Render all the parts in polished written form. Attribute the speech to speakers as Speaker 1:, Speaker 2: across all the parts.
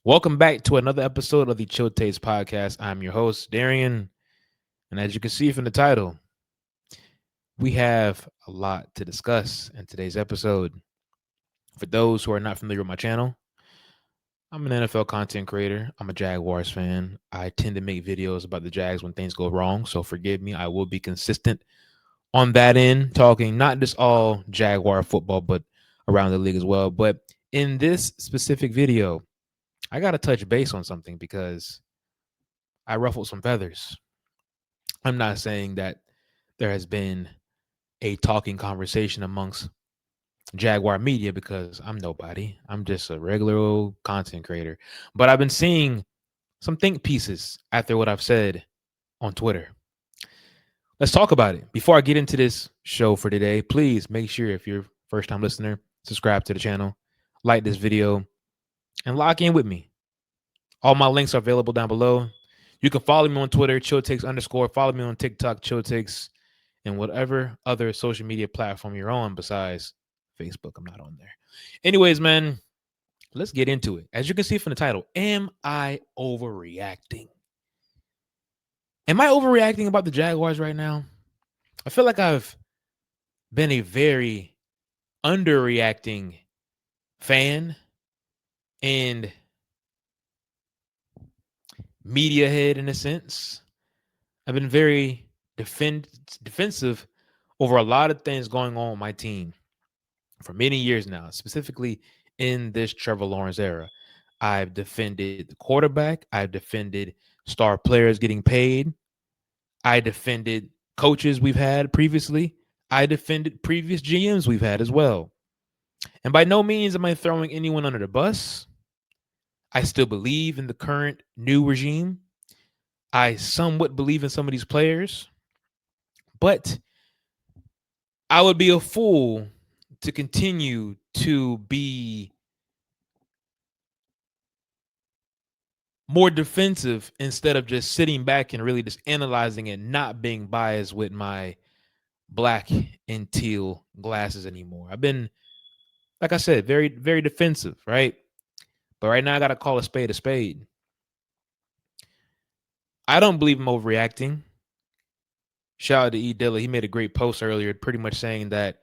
Speaker 1: Welcome back to another episode of the Chill Taste Podcast. I'm your host, Darian. And as you can see from the title, we have a lot to discuss in today's episode. For those who are not familiar with my channel, I'm an NFL content creator. I'm a Jaguars fan. I tend to make videos about the Jags when things go wrong. So forgive me. I will be consistent on that end, talking not just all Jaguar football, but around the league as well. But in this specific video, I got to touch base on something because I ruffled some feathers. I'm not saying that there has been a talking conversation amongst Jaguar media because I'm nobody. I'm just a regular old content creator. But I've been seeing some think pieces after what I've said on Twitter. Let's talk about it. Before I get into this show for today, please make sure if you're a first time listener, subscribe to the channel, like this video, and lock in with me. All my links are available down below. You can follow me on Twitter, chilltakes_. Follow me on TikTok, chilltakes, and whatever other social media platform you're on besides Facebook. I'm not on there. Anyways, man, let's get into it. As you can see from the title, am I overreacting? Am I overreacting about the Jaguars right now? I feel like I've been a very underreacting fan and media head in a sense. I've been very defensive over a lot of things going on with my team for many years now, specifically in this Trevor Lawrence era. I've defended the quarterback. I've defended star players getting paid. I defended coaches we've had previously. I defended previous GMs we've had as well. And by no means am I throwing anyone under the bus. I still believe in the current new regime. I somewhat believe in some of these players, but I would be a fool to continue to be more defensive instead of just sitting back and really just analyzing and not being biased with my black and teal glasses anymore. I've been, like I said, very, very defensive, right? But right now I got to call a spade a spade. I don't believe I'm overreacting. Shout out to E. Dilla. He made a great post earlier, pretty much saying that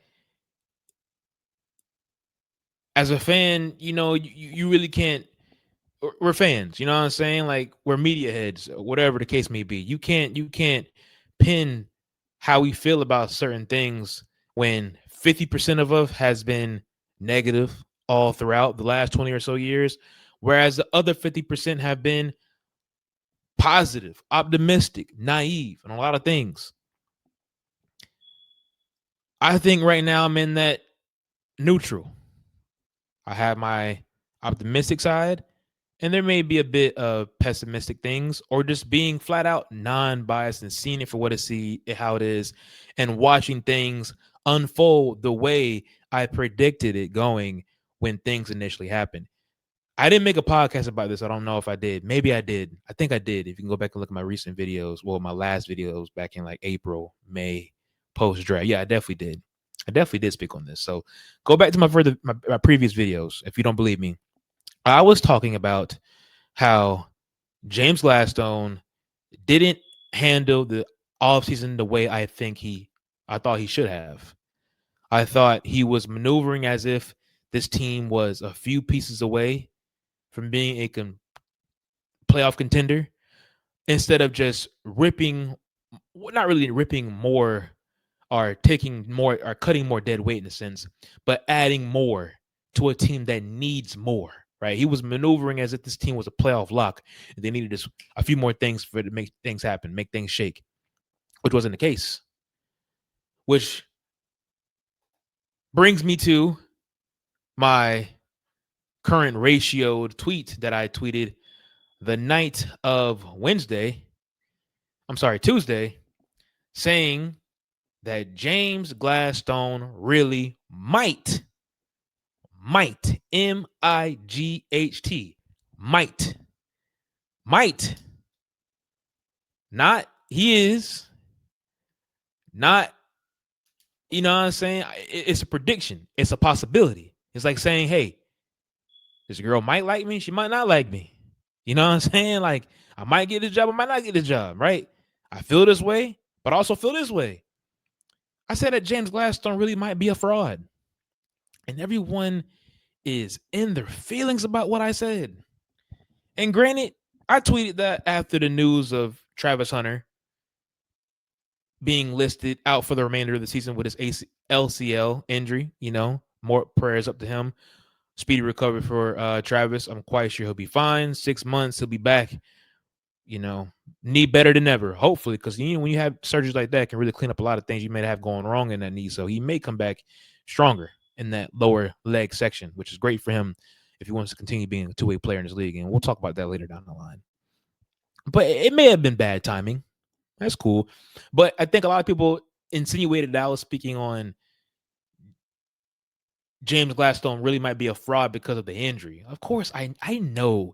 Speaker 1: as a fan, you really can't. We're fans, you know what I'm saying? Like we're media heads, whatever the case may be. You can't pin how we feel about certain things when 50% of us has been negative all throughout the last 20 or so years, whereas the other 50% have been positive, optimistic, naive, and a lot of things. I think right now I'm in that neutral. I have my optimistic side, and there may be a bit of pessimistic things, or just being flat out non-biased and seeing it for what how it is, and watching things unfold the way I predicted it going when things initially happened. I didn't make a podcast about this. I don't know if I did. Maybe I did. I think I did. If you can go back and look at my recent videos, well, my last videos back in like April, May, post draft. Yeah, I definitely did. I definitely did speak on this. So go back to my previous videos if you don't believe me. I was talking about how James Gladstone didn't handle the offseason the way I thought he should have. I thought he was maneuvering as if this team was a few pieces away from being a playoff contender instead of just ripping, not really ripping more or taking more or cutting more dead weight in a sense, but adding more to a team that needs more. Right, he was maneuvering as if this team was a playoff lock, and they needed just a few more things for it to make things happen, make things shake, which wasn't the case. Which brings me to my current ratioed tweet that I tweeted the night of Tuesday, saying that James Gladstone really might, MIGHT, might, not he is, not, you know what I'm saying? It's a prediction. It's a possibility. It's like saying, hey, This girl might like me, she might not like me. You know what I'm saying? Like, I might get this job, I might not get this job, right? I feel this way, but I also feel this way. I said that James Gladstone really might be a fraud. And everyone is in their feelings about what I said. And granted, I tweeted that after the news of Travis Hunter being listed out for the remainder of the season with his LCL injury. More prayers up to him. Speedy recovery for Travis. I'm quite sure he'll be fine. 6 months, he'll be back. Knee better than ever, hopefully, because when you have surgeries like that, it can really clean up a lot of things you may have going wrong in that knee. So he may come back stronger in that lower leg section, which is great for him if he wants to continue being a two-way player in this league. And we'll talk about that later down the line. But it may have been bad timing. That's cool. But I think a lot of people insinuated that I was speaking on James Gladstone really might be a fraud because of the injury. Of course, I know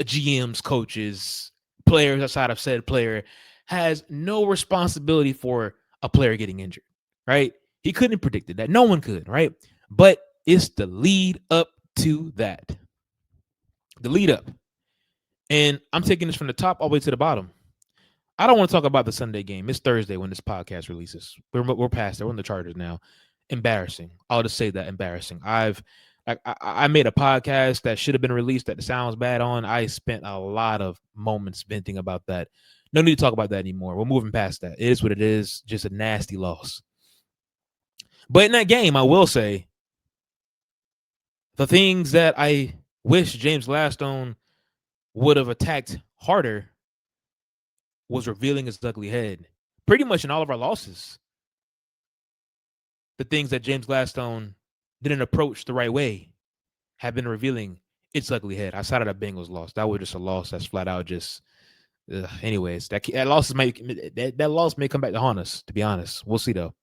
Speaker 1: GMs, coaches, players outside of said player has no responsibility for a player getting injured, right? He couldn't have predicted that. No one could, right? But it's the lead up to that. The lead up. And I'm taking this from the top all the way to the bottom. I don't want to talk about the Sunday game. It's Thursday when this podcast releases. We're past that. We're in the Chargers now. Embarrassing. I'll just say that embarrassing. I made a podcast that should have been released that sounds bad on. I spent a lot of moments venting about that. No need to talk about that anymore. We're moving past that. It is what it is. Just a nasty loss. But in that game, I will say the things that I wish James Gladstone would have attacked harder was revealing his ugly head. Pretty much in all of our losses. The things that James Gladstone didn't approach the right way have been revealing its ugly head. Outside of that Bengals loss, that was just a loss that's flat out just. Anyways, that loss that loss may come back to haunt us. To be honest, we'll see though.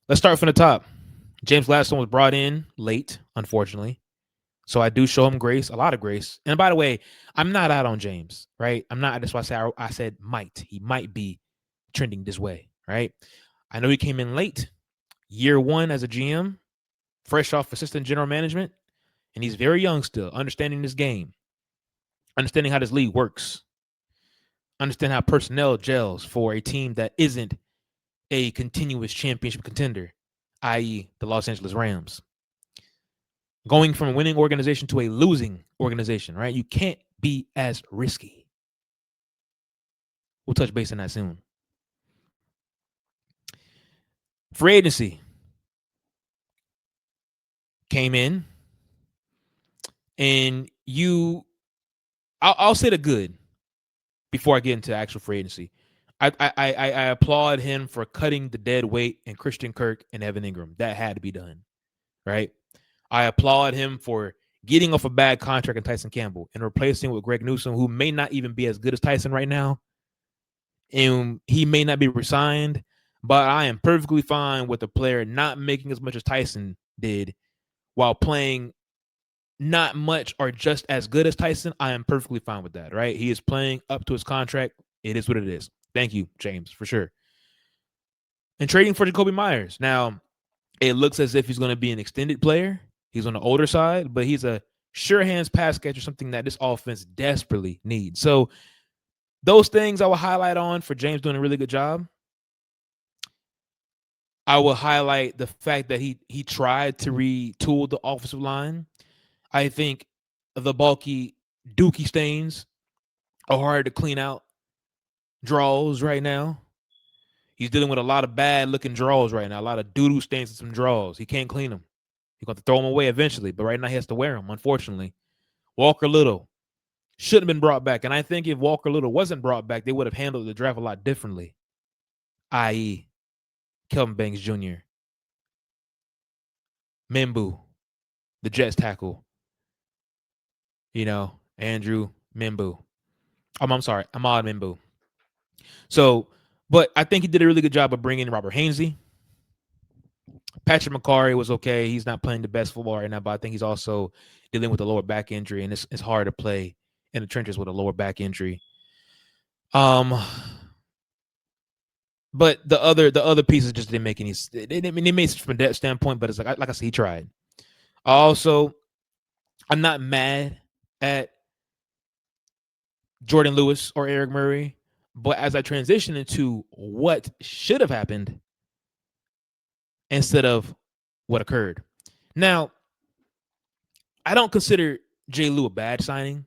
Speaker 1: Let's start from the top. James Gladstone was brought in late, unfortunately. So I do show him grace, a lot of grace. And by the way, I'm not out on James, right? I'm not. That's why I said might. He might be trending this way, right? I know he came in late, year one as a GM, fresh off assistant general management, and he's very young still, understanding this game, understanding how this league works, understand how personnel gels for a team that isn't a continuous championship contender, i.e. the Los Angeles Rams. Going from a winning organization to a losing organization, right? You can't be as risky. We'll touch base on that soon. Free agency came in, and I'll say the good before I get into actual free agency. I applaud him for cutting the dead weight in Christian Kirk and Evan Ingram. That had to be done, right? I applaud him for getting off a bad contract in Tyson Campbell and replacing with Greg Newsome, who may not even be as good as Tyson right now. And he may not be resigned, but I am perfectly fine with a player not making as much as Tyson did while playing not much or just as good as Tyson. I am perfectly fine with that, right? He is playing up to his contract. It is what it is. Thank you, James, for sure. And trading for Jacoby Myers. Now, it looks as if he's going to be an extended player. He's on the older side, but he's a sure hands pass catcher, something that this offense desperately needs. So those things I will highlight on for James doing a really good job. I will highlight the fact that he tried to retool the offensive line. I think the bulky dookie stains are hard to clean out draws right now. He's dealing with a lot of bad looking draws right now, a lot of doo-doo stains and some draws. He can't clean them. He's going to throw them away eventually, but right now he has to wear them, unfortunately. Walker Little shouldn't have been brought back. And I think if Walker Little wasn't brought back, they would have handled the draft a lot differently, i.e. Kelvin Banks Jr., Mimbu, the Jets tackle, Andrew Mimbu. I'm sorry, Ahmad Mimbu. So, but I think he did a really good job of bringing in Robert Hainsey. Patrick McCarry was okay. He's not playing the best football right now, but I think he's also dealing with a lower back injury, and it's hard to play in the trenches with a lower back injury. But the other pieces just didn't make any. They made sense from that standpoint, but it's like I said, he tried. Also, I'm not mad at Jordan Lewis or Eric Murray, but as I transition into what should have happened instead of what occurred. Now, I don't consider J. Lou a bad signing,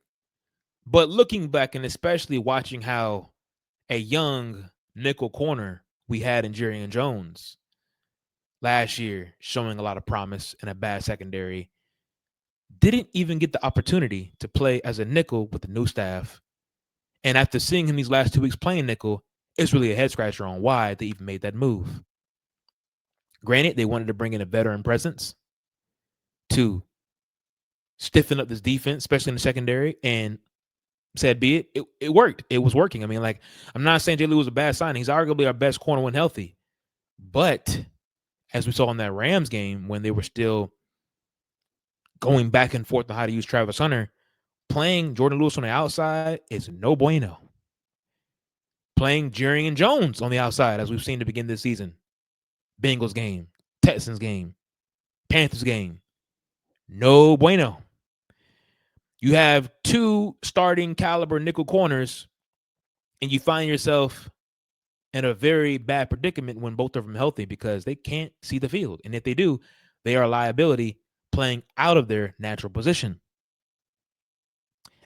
Speaker 1: but looking back and especially watching how a young nickel corner we had in Jerry and Jones last year, showing a lot of promise and a bad secondary, didn't even get the opportunity to play as a nickel with the new staff. And after seeing him these last 2 weeks playing nickel, it's really a head scratcher on why they even made that move. Granted, they wanted to bring in a veteran presence to stiffen up this defense, especially in the secondary, and said be it worked. It was working. I mean, like, I'm not saying Jay Lou was a bad signing. He's arguably our best corner when healthy. But as we saw in that Rams game when they were still going back and forth on how to use Travis Hunter, playing Jordan Lewis on the outside is no bueno. Playing Jerry and Jones on the outside, as we've seen to begin this season. Bengals game, Texans game, Panthers game. No bueno. You have 2 starting caliber nickel corners, and you find yourself in a very bad predicament when both of them healthy because they can't see the field. And if they do, they are a liability playing out of their natural position.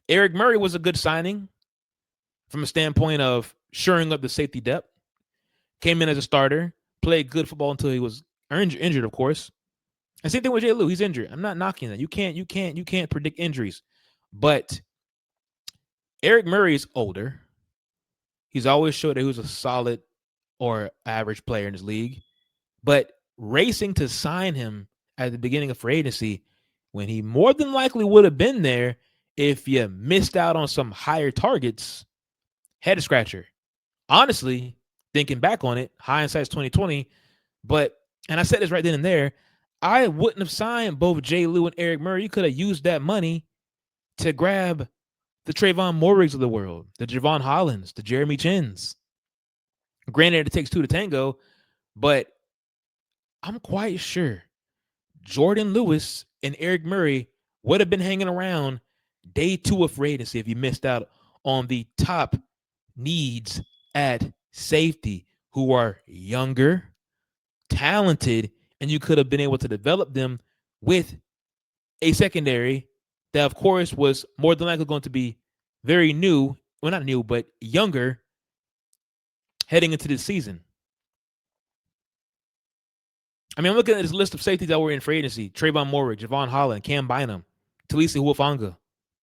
Speaker 1: Eric Murray was a good signing from a standpoint of shoring up the safety depth. Came in as a starter, played good football until he was injured, of course. And same thing with Jay Lou. He's injured. I'm not knocking that. You can't predict injuries. But Eric Murray is older. He's always showed that he was a solid or average player in his league. But racing to sign him at the beginning of free agency when he more than likely would have been there if you missed out on some higher targets, head scratcher. Honestly, thinking back on it, hindsight's 2020. But, and I said this right then and there, I wouldn't have signed both Jay Lou and Eric Murray. You could have used that money to grab the Trayvon Morrigs of the world, the Javon Hollands, the Jeremy Chins. Granted, it takes 2 to tango, but I'm quite sure Jordan Lewis and Eric Murray would have been hanging around day 2 of free agency if you missed out on the top needs at safety, who are younger, talented, and you could have been able to develop them with a secondary that, of course, was more than likely going to be very new. Well, not new, but younger heading into this season. I mean, I'm looking at this list of safeties that were in free agency: Trayvon Morrig, Javon Holland, Cam Bynum, Talisa Huafanga,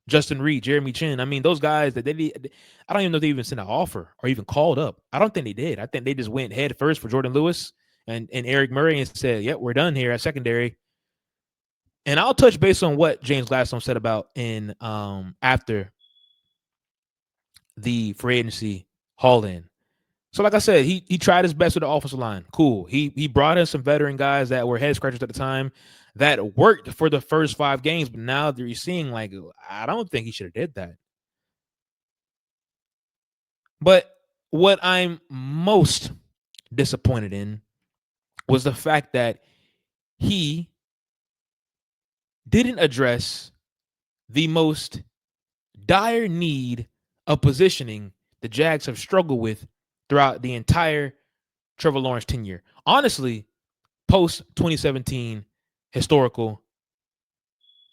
Speaker 1: Justin Reed, Jeremy Chin. I mean, those guys that I don't even know if they even sent an offer or even called up. I don't think they did. I think they just went head first for Jordan Lewis and Eric Murray and said, yep, we're done here at secondary. And I'll touch base on what James Gladstone said about in after the free agency haul in. So, like I said, he tried his best with the offensive line. Cool. He brought in some veteran guys that were head scratchers at the time that worked for the first 5 games, but now that you're seeing, like, I don't think he should have did that. But what I'm most disappointed in was the fact that he didn't address the most dire need of positioning the Jags have struggled with throughout the entire Trevor Lawrence tenure. Honestly, post 2017, historical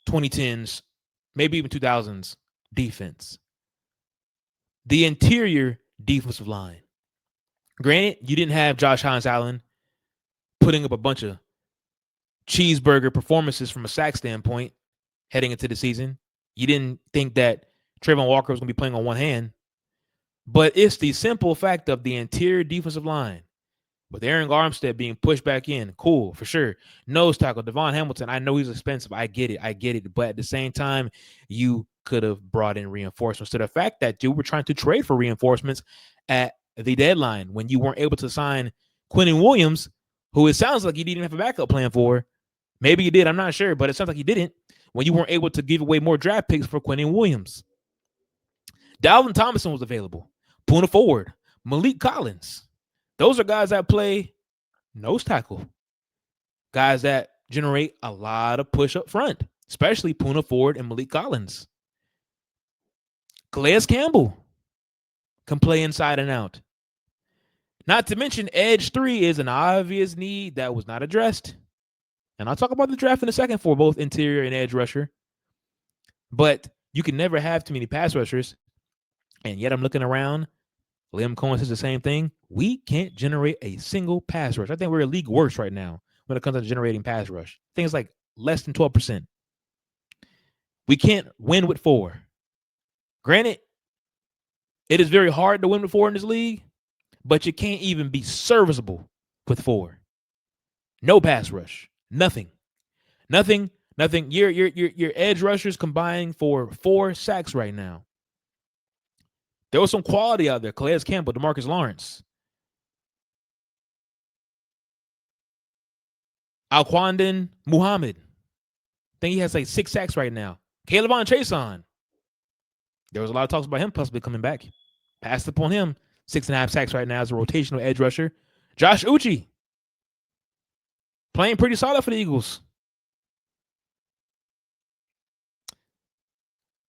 Speaker 1: 2010s, maybe even 2000s defense. The interior defensive line. Granted, you didn't have Josh Hines Allen putting up a bunch of cheeseburger performances from a sack standpoint heading into the season. You didn't think that Trayvon Walker was going to be playing on one hand. But it's the simple fact of the interior defensive line with Aaron Armstead being pushed back in. Cool, for sure. Nose tackle, Devon Hamilton. I know he's expensive. I get it. But at the same time, you could have brought in reinforcements. To the fact that you were trying to trade for reinforcements at the deadline when you weren't able to sign Quinnen Williams, who it sounds like you didn't have a backup plan for. Maybe you did. I'm not sure, but it sounds like you didn't when you weren't able to give away more draft picks for Quinnen Williams. Dalvin Thompson was available. Puna Ford, Malik Collins. Those are guys that play nose tackle, guys that generate a lot of push up front, especially Puna Ford and Malik Collins. Calais Campbell can play inside and out. Not to mention, edge 3 is an obvious need that was not addressed. And I'll talk about the draft in a second for both interior and edge rusher. But you can never have too many pass rushers. And yet I'm looking around. Liam Cohen says the same thing. We can't generate a single pass rush. I think we're a league worst right now when it comes to generating pass rush. Things like less than 12%. We can't win with 4. Granted, it is very hard to win with 4 in this league, but you can't even be serviceable with 4. No pass rush. Nothing. Your edge rushers combined for 4 sacks right now. There was some quality out there. Calais Campbell, DeMarcus Lawrence. Alquandin Muhammad. I think he has like 6 sacks right now. Calebon Chason. There was a lot of talks about him possibly coming back. Passed upon him. 6.5 sacks right now as a rotational edge rusher. Josh Uche. Playing pretty solid for the Eagles.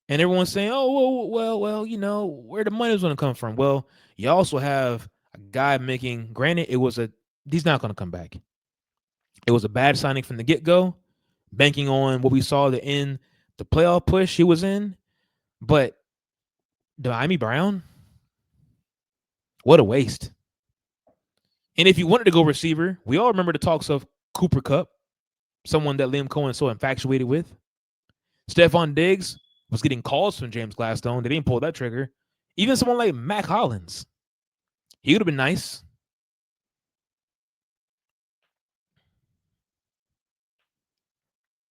Speaker 1: And everyone's saying, oh, well, you know, where the money is going to come from. Well, you also have a guy making, granted, he's not going to come back. It was a bad signing from the get-go, banking on what we saw to end the playoff push he was in. But Dyami Brown, what a waste. And if you wanted to go receiver, we all remember the talks of Cooper Kupp, someone that Liam Cohen is so infatuated with. Stephon Diggs was getting calls from James Gladstone. They didn't pull that trigger. Even someone like Mac Hollins, he would have been nice.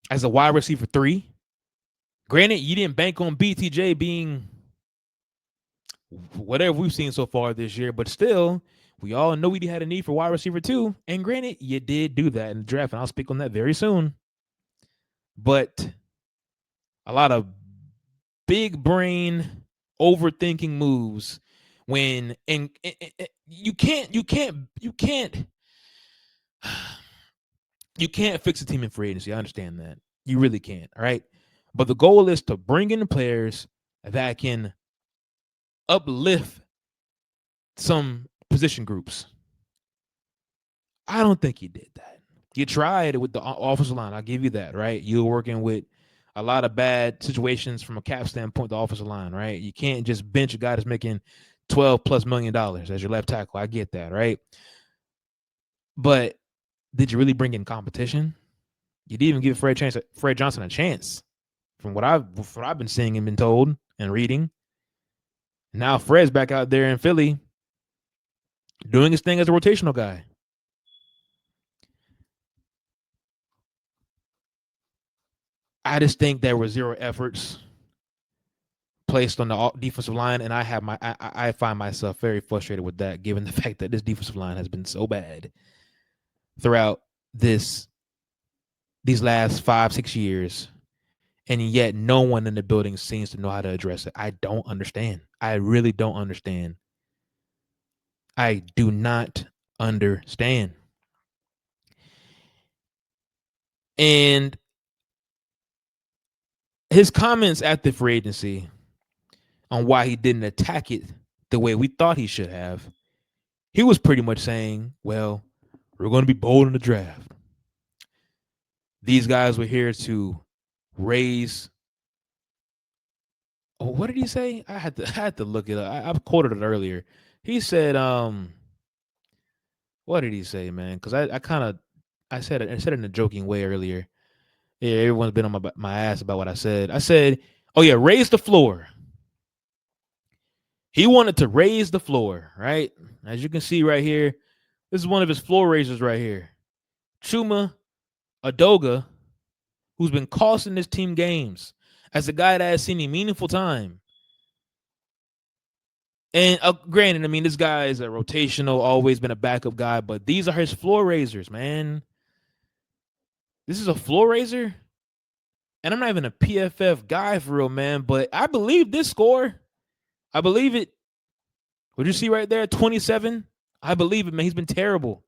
Speaker 1: As a wide receiver 3. Granted, you didn't bank on BTJ being whatever we've seen so far this year, but still, we all know we had a need for wide receiver 2. And granted, you did do that in the draft, and I'll speak on that very soon. But a lot of big brain overthinking moves when and you can't fix a team in free agency. I understand that. You really can't, all right? But the goal is to bring in players that can uplift some position groups. I don't think you did that. You tried with the offensive line. I'll give you that, right? You were working with a lot of bad situations from a cap standpoint, the offensive line, right? You can't just bench a guy that's making $12+ million as your left tackle. I get that, right? But did you really bring in competition? You didn't even give Fred Johnson a chance, from what I've been seeing and been told and reading. Now Fred's back out there in Philly doing his thing as a rotational guy. I just think there were 0 efforts placed on the defensive line, and I find myself very frustrated with that, given the fact that this defensive line has been so bad throughout these last 5-6 years, and yet no one in the building seems to know how to address it. I don't understand. I really don't understand. I do not understand. And his comments at the free agency on why he didn't attack it the way we thought he should have, he was pretty much saying, well, we're going to be bold in the draft. These guys were here to raise. Oh, what did he say? I had to look it up. I quoted it earlier. He said, what did he say, man? Because I said it in a joking way earlier. Yeah, everyone's been on my ass about what I said. I said, oh yeah, raise the floor. He wanted to raise the floor, right? As you can see right here, this is one of his floor raisers right here. Chuma Adoga, who's been costing this team games as a guy that has seen a meaningful time. And granted, I mean, this guy is a rotational, always been a backup guy, but these are his floor raisers, man. This is a floor raiser? And I'm not even a PFF guy for real, man, but I believe this score. I believe it. What you see right there? 27 I believe it, man. He's been terrible.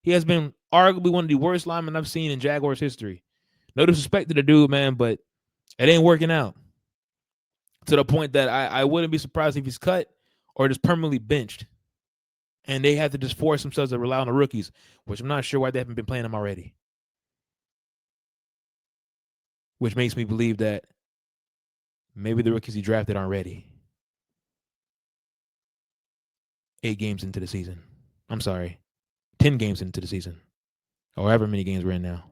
Speaker 1: He has been arguably one of the worst linemen I've seen in Jaguars history. No disrespect to the dude, man, but it ain't working out to the point that I wouldn't be surprised if he's cut or just permanently benched. And they have to just force themselves to rely on the rookies, which I'm not sure why they haven't been playing them already. Which makes me believe that maybe the rookies he drafted aren't ready. 8 games into the season. I'm sorry, 10 games into the season. Or however many games we're in now.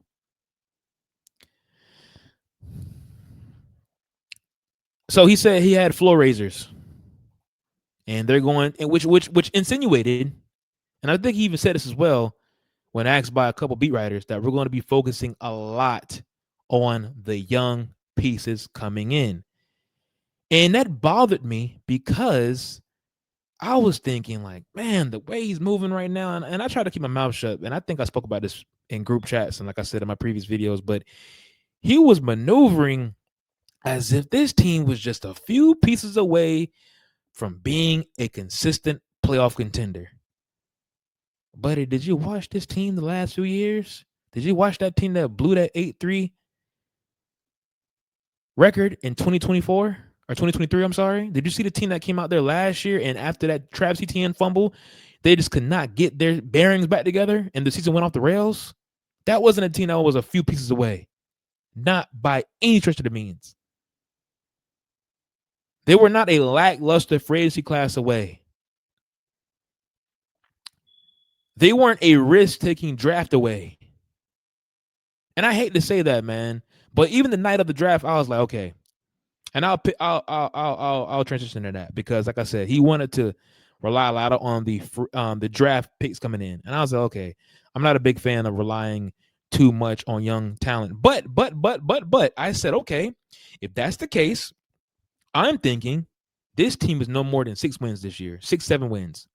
Speaker 1: So he said he had floor raisers. And they're going, which insinuated, and I think he even said this as well when asked by a couple beat writers, that we're going to be focusing a lot on the young pieces coming in. And that bothered me because I was thinking, like, man, the way he's moving right now, and I try to keep my mouth shut. And I think I spoke about this in group chats and like I said in my previous videos, but he was maneuvering as if this team was just a few pieces away from being a consistent playoff contender. Buddy, did you watch this team the last few years? Did you watch that team that blew that 8-3 record in 2024 or 2023? I'm sorry. Did you see the team that came out there last year and after that Travis Etienne fumble, they just could not get their bearings back together and the season went off the rails? That wasn't a team that was a few pieces away. Not by any stretch of the means. They were not a lackluster free agency class away. They weren't a risk-taking draft away. And I hate to say that, man, but even the night of the draft, I was like, okay. And I'll transition to that because, like I said, he wanted to rely a lot on the draft picks coming in, and I was like, okay, I'm not a big fan of relying too much on young talent. But I said, okay, if that's the case, I'm thinking this team is no more than 6 wins this year, 6-7 wins.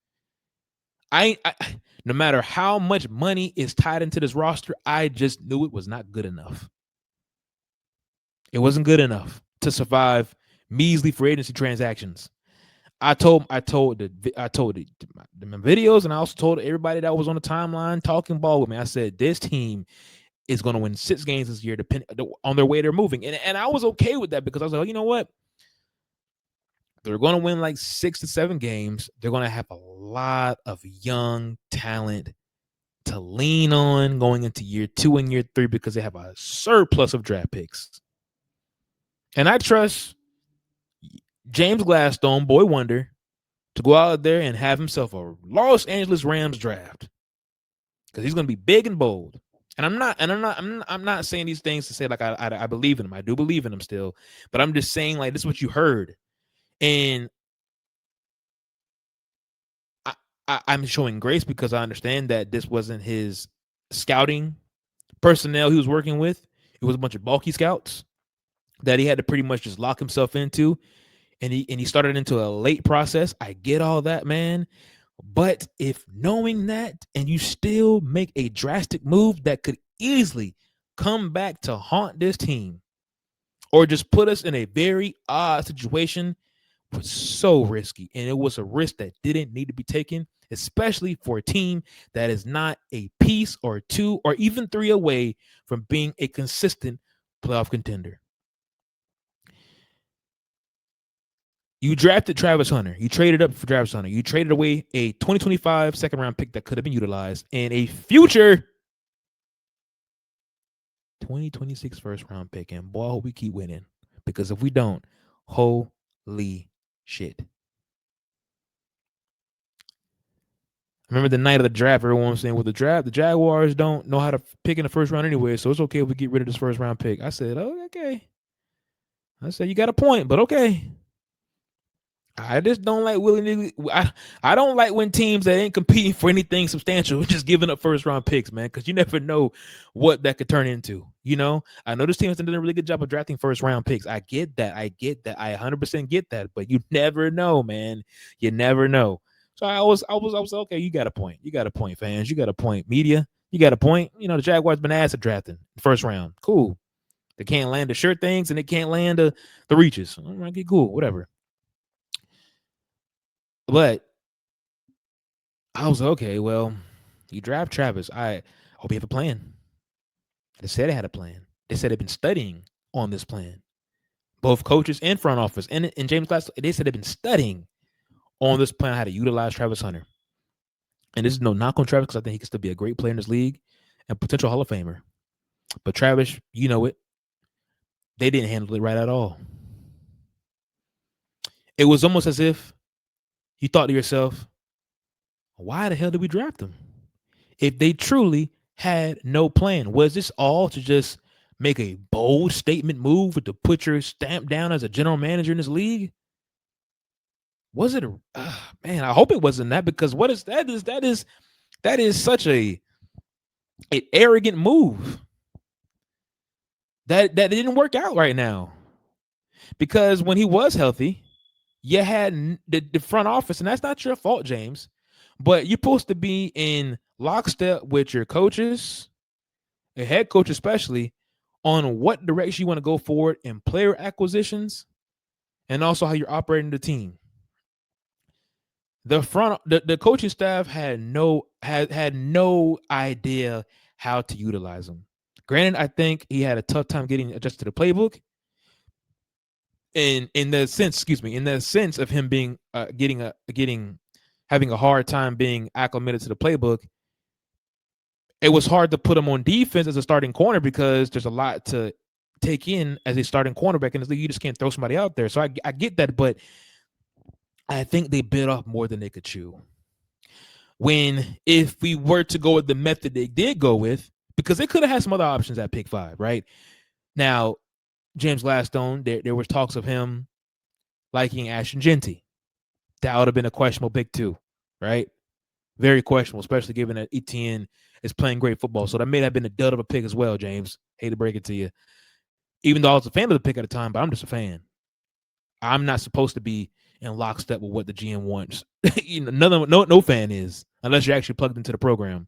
Speaker 1: I no matter how much money is tied into this roster, I just knew it was not good enough. It wasn't good enough to survive measly free agency transactions. I told the videos, and I also told everybody that was on the timeline talking ball with me. I said this team is going to win 6 games this year, depending on their way they're moving, and I was okay with that because I was like, you know what? They're going to win like 6 to 7 games. They're going to have a lot of young talent to lean on going into year 2 and year 3 because they have a surplus of draft picks. And I trust James Gladstone, boy wonder, to go out there and have himself a Los Angeles Rams draft because he's going to be big and bold. And I'm not saying these things to say like I believe in him. I do believe in him still, but I'm just saying like this is what you heard. And I'm showing grace because I understand that this wasn't his scouting personnel he was working with. It was a bunch of bulky scouts that he had to pretty much just lock himself into. And he started into a late process. I get all that, man. But if knowing that and you still make a drastic move that could easily come back to haunt this team or just put us in a very odd situation, was so risky. And it was a risk that didn't need to be taken, especially for a team that is not a piece or 2 or even 3 away from being a consistent playoff contender. You drafted Travis Hunter. You traded up for Travis Hunter. You traded away a 2025 second-round pick that could have been utilized and a future 2026 first-round pick. And boy, I hope we keep winning because if we don't, holy shit. Remember the night of the draft, everyone was saying, well, the Jaguars don't know how to pick in the first round anyway, so it's okay if we get rid of this first-round pick. I said, oh, okay. I said, you got a point, but okay. I just don't like willy-nilly. I don't like when teams that ain't competing for anything substantial just giving up first-round picks, man, because you never know what that could turn into. You know, I know this team has done a really good job of drafting first-round picks. I get that. I 100% get that. But you never know, man. You never know. So I was okay. You got a point. You got a point, fans. You got a point, media. You got a point. You know, the Jaguars been asked at drafting first round. Cool. They can't land the sure things and they can't land the reaches. All right, okay, cool, whatever. But I was like, okay, well, you draft Travis. I hope you have a plan. They said they had a plan. They said they've been studying on this plan. Both coaches and front office and James Gladstone, they said they've been studying on this plan how to utilize Travis Hunter. And this is no knock on Travis because I think he can still be a great player in this league and potential Hall of Famer. But Travis, you know it, they didn't handle it right at all. It was almost as if you thought to yourself, why the hell did we draft him? If they truly had no plan, was this all to just make a bold statement move to put your stamp down as a general manager in this league? Was it man, I hope it wasn't that, because what is that is such a an arrogant move. That didn't work out right now. Because when he was healthy, you had the front office, and that's not your fault, James, but you're supposed to be in lockstep with your coaches, a head coach especially, on what direction you want to go forward in player acquisitions and also how you're operating the team. The coaching staff had no idea how to utilize him. Granted, I think he had a tough time getting adjusted to the playbook. In the sense of him being having a hard time being acclimated to the playbook. It was hard to put him on defense as a starting corner because there's a lot to take in as a starting cornerback in this league. You just can't throw somebody out there. So I get that, but I think they bit off more than they could chew. If we were to go with the method they did go with, because they could have had some other options at pick 5, right? Now, James Gladstone, there was talks of him liking Ashton Genty. That would have been a questionable pick too, right? Very questionable, especially given that Etienne is playing great football. So that may have been a dud of a pick as well, James. Hate to break it to you. Even though I was a fan of the pick at the time, but I'm just a fan. I'm not supposed to be in lockstep with what the GM wants. No fan is, unless you're actually plugged into the program.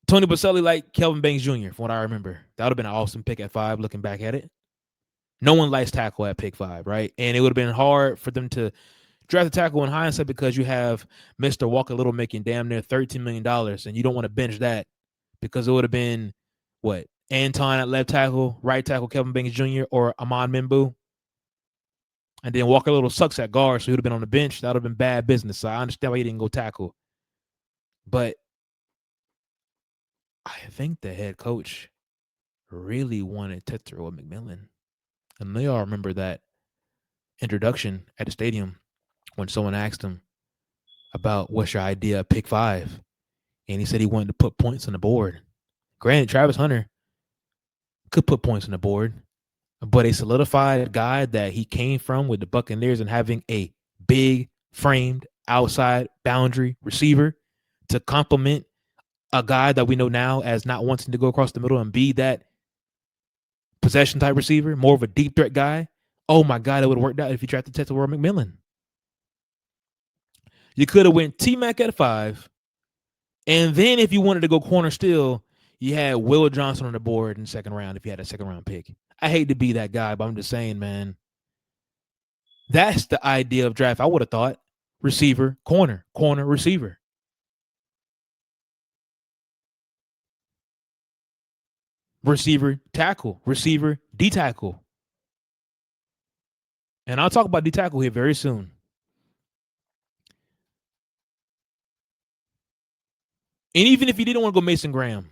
Speaker 1: Tony Boselli liked Kelvin Banks Jr., from what I remember. That would have been an awesome pick at 5, looking back at it. No one likes tackle at pick 5, right? And it would have been hard for them to draft a tackle in hindsight because you have Mr. Walker Little making damn near $13 million, and you don't want to bench that because it would have been, what, Anton at left tackle, right tackle Kelvin Banks Jr., or Amon Mimbu. And then Walker Little sucks at guard, so he would have been on the bench. That would have been bad business. So I understand why he didn't go tackle. But I think the head coach really wanted to throw a McMillan. And they all remember that introduction at the stadium when someone asked him about what's your idea of pick 5. And he said he wanted to put points on the board. Granted, Travis Hunter could put points on the board, but a solidified guy that he came from with the Buccaneers and having a big framed outside boundary receiver to complement a guy that we know now as not wanting to go across the middle and be that possession type receiver, more of a deep threat guy. Oh my God, it would have worked out if you drafted Tetsuo McMillan. You could have went T-Mac at 5. And then if you wanted to go corner still, you had Will Johnson on the board in the second round if you had a second round pick. I hate to be that guy, but I'm just saying, man. That's the idea of draft. I would have thought receiver, corner, receiver. Receiver, tackle, receiver, D-tackle. And I'll talk about D-tackle here very soon. And even if you didn't want to go Mason Graham,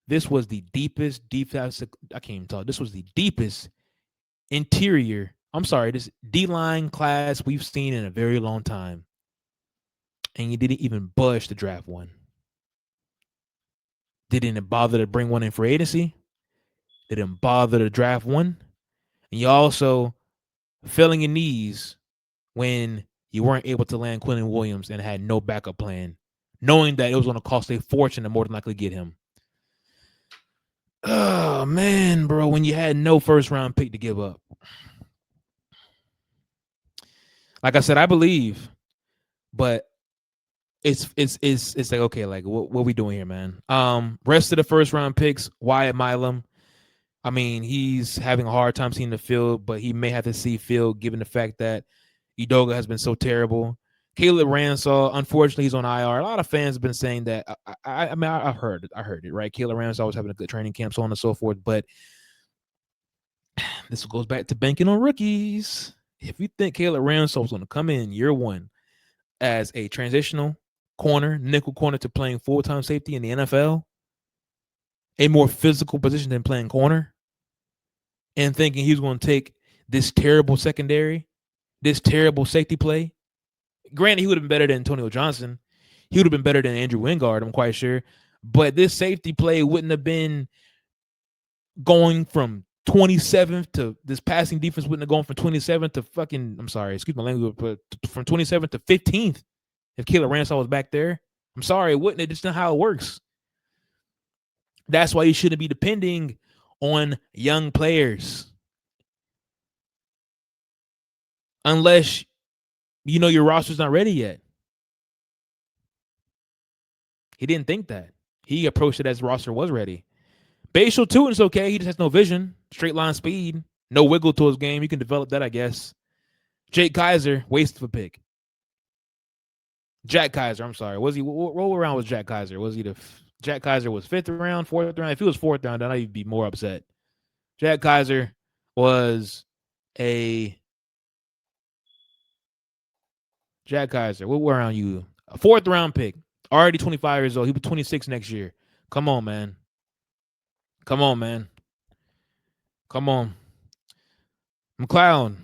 Speaker 1: this was the deepest, I can't even talk. This was the deepest interior. I'm sorry, this D-line class we've seen in a very long time. And you didn't even budge to draft one. Didn't bother to bring one in for agency. Didn't bother to draft one. And you also fell on your knees when you weren't able to land Quentin Williams and had no backup plan, knowing that it was going to cost a fortune to more than likely get him. Oh, man, bro, when you had no first-round pick to give up. Like I said, I believe, but it's like, okay, like what are we doing here, man? Rest of the first-round picks, Wyatt Milam. I mean, he's having a hard time seeing the field, but he may have to see field given the fact that, Udoka has been so terrible. Caleb Ransall, unfortunately, he's on IR. A lot of fans have been saying that. I mean, I heard it, right? Caleb Ransall was having a good training camp, so on and so forth. But this goes back to banking on rookies. If you think Caleb Ransall is going to come in year one as a transitional corner, nickel corner to playing full-time safety in the NFL, a more physical position than playing corner, and thinking he's going to take this terrible secondary, this terrible safety play. Granted, he would have been better than Antonio Johnson. He would have been better than Andrew Wingard, I'm quite sure. But this safety play wouldn't have been going from 27th to this passing defense wouldn't have gone from 27th to fucking, I'm sorry, excuse my language, but from 27th to 15th if Caleb Ransall was back there. I'm sorry, it wouldn't. It's not how it works. That's why you shouldn't be depending on young players. Unless you know your roster's not ready yet. He didn't think that. He approached it as the roster was ready. Bashal Tutin's okay. He just has no vision, straight line speed, no wiggle to his game. You can develop that, I guess. Jake Kaiser, waste of a pick. Jack Kaiser, I'm sorry. Was he what round was Jack Kaiser? Was he Jack Kaiser was 5th round, 4th round? If he was 4th round, then I'd be more upset. Jack Kaiser was a Jack Kaiser. What round you? A 4th round pick. Already 25 years old. He'll be 26 next year. Come on, man. Come on, man. Come on. McLeod,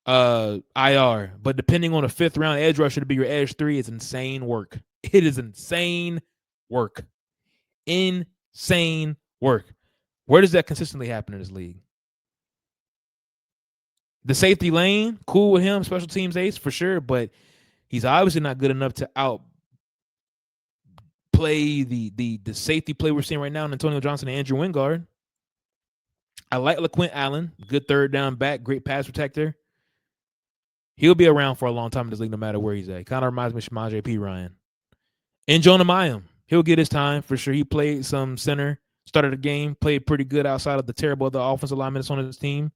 Speaker 1: IR. But depending on a 5th round edge rusher to be your edge 3 is insane work. It is insane work. Insane work. Where does that consistently happen in this league? The safety lane, cool with him, special teams ace for sure, but he's obviously not good enough to outplay the safety play we're seeing right now in Antonio Johnson and Andrew Wingard. I like LaQuint Allen, good 3rd down back, great pass protector. He'll be around for a long time in this league no matter where he's at. He kind of reminds me of Shamaje P. Ryan. And Jonah Mayim, he'll get his time for sure. He played some center, started the game, played pretty good outside of the terrible other offensive linemen that's on his team.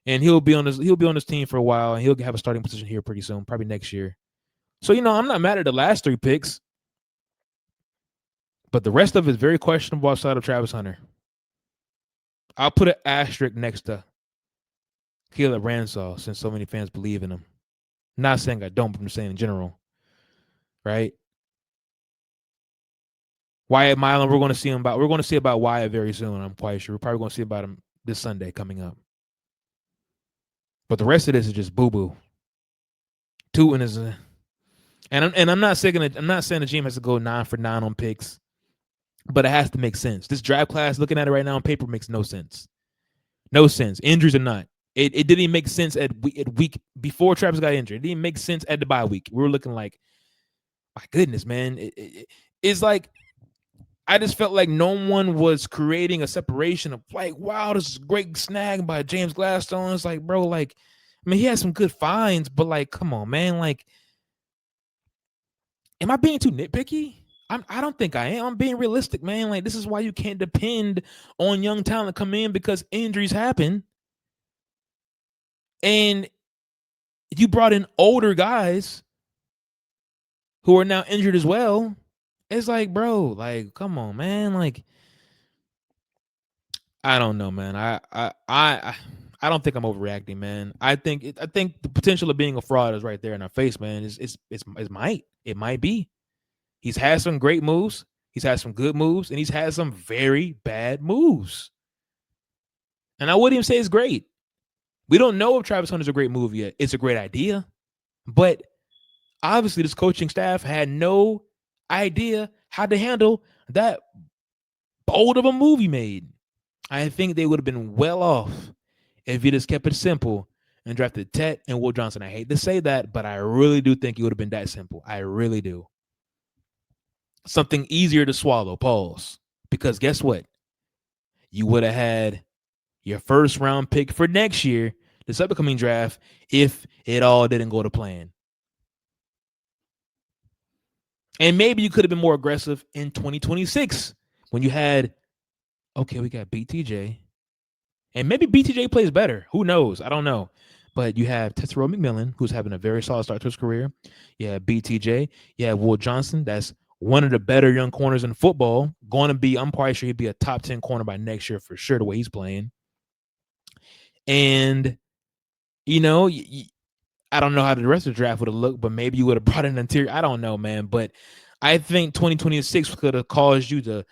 Speaker 1: And he'll be on this team for a while, and he'll have a starting position here pretty soon, probably next year. So, I'm not mad at the last 3 picks, but the rest of it is very questionable outside of Travis Hunter. I'll put an asterisk next to Caleb Ransall since so many fans believe in him. I'm not saying I don't, but I'm saying in general, right? Wyatt Milan, we're going to see about Wyatt very soon. I'm quite sure we're probably going to see about him this Sunday coming up. But the rest of this is just boo boo. Tutin is and I'm not saying the GM has to go 9 for 9 on picks, but it has to make sense. This draft class, looking at it right now on paper, makes no sense. No sense. Injuries or not. It didn't even make sense at week before Travis got injured. It didn't make sense at the bye week. We were looking like, my goodness, man. It's like I just felt like no one was creating a separation of like, wow, this is a great snag by James Gladstone. It's like, bro, like, I mean, he had some good finds, but like, come on, man. Like, am I being too nitpicky? I don't think I am. I'm being realistic, man. Like, this is why you can't depend on young talent to come in because injuries happen. And you brought in older guys who are now injured as well. It's like, bro, like, come on, man. Like, I don't know, man. I don't think I'm overreacting, man. I think the potential of being a fraud is right there in our face, man. It might be. He's had some great moves. He's had some good moves, and he's had some very bad moves. And I wouldn't even say it's great. We don't know if Travis Hunter's a great move yet. It's a great idea, but obviously this coaching staff had no idea how to handle that bold of a move he made. I think they would have been well off if he just kept it simple and drafted Tet and Will Johnson. I hate to say that, but I really do think it would have been that simple. I really do. Something easier to swallow, pause. Because guess what? You would have had your 1st round pick for next year, this upcoming draft, if it all didn't go to plan. And maybe you could have been more aggressive in 2026 when you had, okay, we got BTJ. And maybe BTJ plays better. Who knows? I don't know. But you have Tetsuo McMillan, who's having a very solid start to his career. You have BTJ. You have Will Johnson. That's one of the better young corners in football. Going to be, I'm probably sure he'd be a top 10 corner by next year for sure, the way he's playing. And, you know, I don't know how the rest of the draft would have looked, but maybe you would have brought in an interior. I don't know, man. But I think 2026 could have caused you to,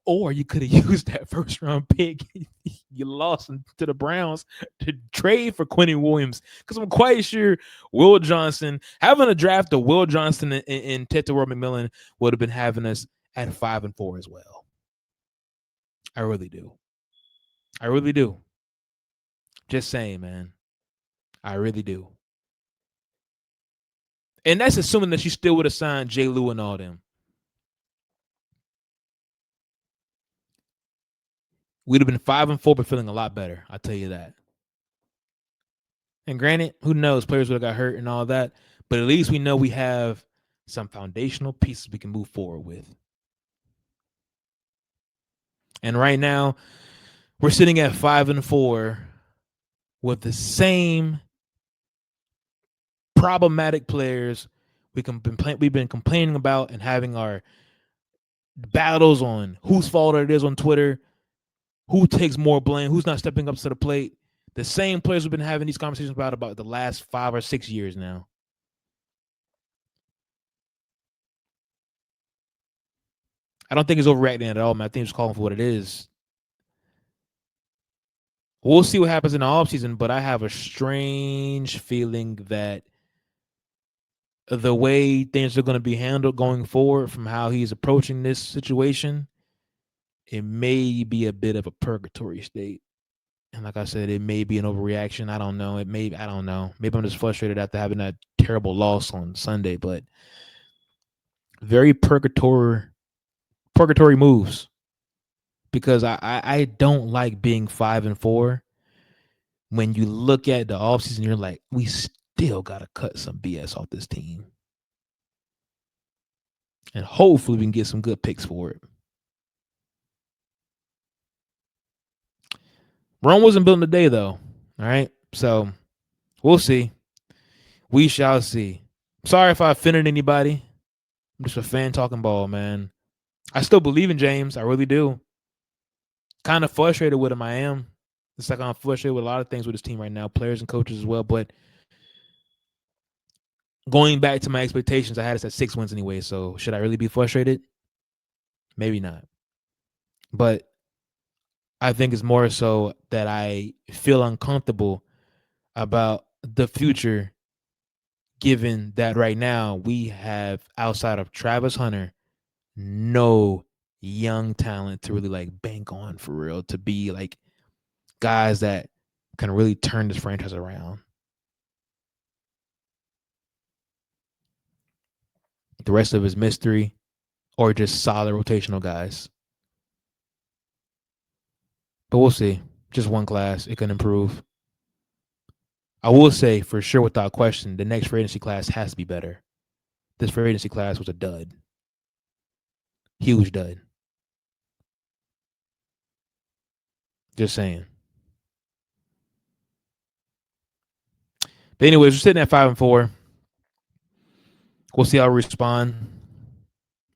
Speaker 1: or you could have used that first round pick you lost to the Browns to trade for Quentin Williams. Because I'm quite sure Will Johnson, having a draft of Will Johnson and Tetsuo McMillan would have been having us at 5-4 as well. I really do. I really do. Just saying, man. I really do. And that's assuming that you still would have signed J. Lou and all them. We'd have been 5-4, but feeling a lot better. I'll tell you that. And granted, who knows? Players would have got hurt and all that. But at least we know we have some foundational pieces we can move forward with. And right now, we're sitting at 5-4 with the same problematic players we've been complaining about and having our battles on whose fault it is on Twitter, who takes more blame, who's not stepping up to the plate. The same players we've been having these conversations about the last 5 or 6 years now. I don't think it's overreacting at all, man. I think it's calling for what it is. We'll see what happens in the offseason, but I have a strange feeling that the way things are going to be handled going forward from how he's approaching this situation, it may be a bit of a purgatory state. And like I said, it may be an overreaction. I don't know. I don't know. Maybe I'm just frustrated after having that terrible loss on Sunday, but very purgatory moves. Because I don't like being 5-4. When you look at the offseason, you're like, we still gotta cut some BS off this team. And hopefully we can get some good picks for it. Rome wasn't built in a day, though. All right. So we'll see. We shall see. Sorry if I offended anybody. I'm just a fan talking ball, man. I still believe in James. I really do. Kind of frustrated with him. I am. It's like I'm frustrated with a lot of things with his team right now, players and coaches as well. But going back to my expectations, I had us at 6 wins anyway. So should I really be frustrated? Maybe not. But I think it's more so that I feel uncomfortable about the future, given that right now we have, outside of Travis Hunter, no young talent to really like bank on for real, to be like guys that can really turn this franchise around. The rest of his mystery or just solid rotational guys. But we'll see. Just one class. It can improve. I will say for sure, without question, the next free agency class has to be better. This free agency class was a dud. Huge dud. Just saying. But anyways, we're sitting at 5-4. We'll see how we respond.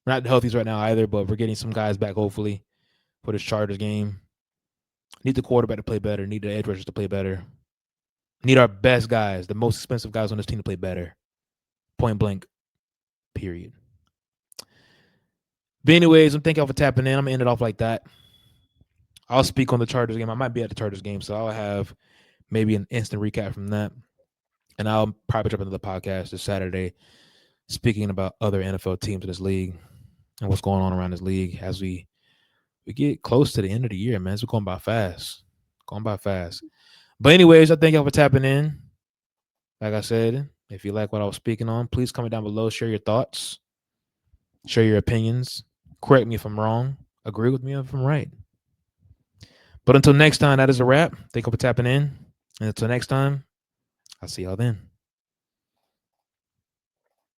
Speaker 1: We're not the healthiest right now either, but we're getting some guys back hopefully for this Chargers game. Need the quarterback to play better. Need the edge rushers to play better. Need our best guys, the most expensive guys on this team, to play better. Point blank. Period. But anyways, I'm thanking y'all for tapping in. I'm gonna end it off like that. I'll speak on the Chargers game. I might be at the Chargers game, so I'll have maybe an instant recap from that. And I'll probably drop another podcast this Saturday speaking about other NFL teams in this league and what's going on around this league as we get close to the end of the year, man. It's going by fast. Going by fast. But anyways, I thank y'all for tapping in. Like I said, if you like what I was speaking on, please comment down below. Share your thoughts. Share your opinions. Correct me if I'm wrong. Agree with me if I'm right. But until next time, that is a wrap. Thank you for tapping in. And until next time, I'll see y'all then.